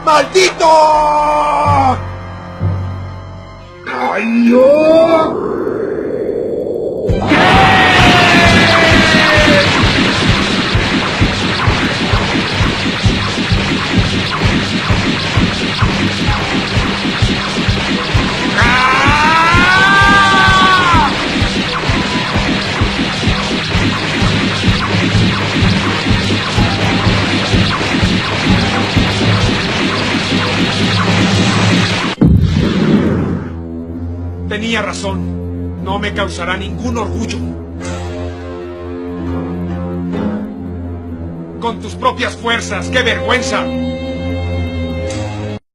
¡Maldito! ¡Ay, yo! Tenía razón. No me causará ningún orgullo. Con tus propias fuerzas, ¡qué vergüenza!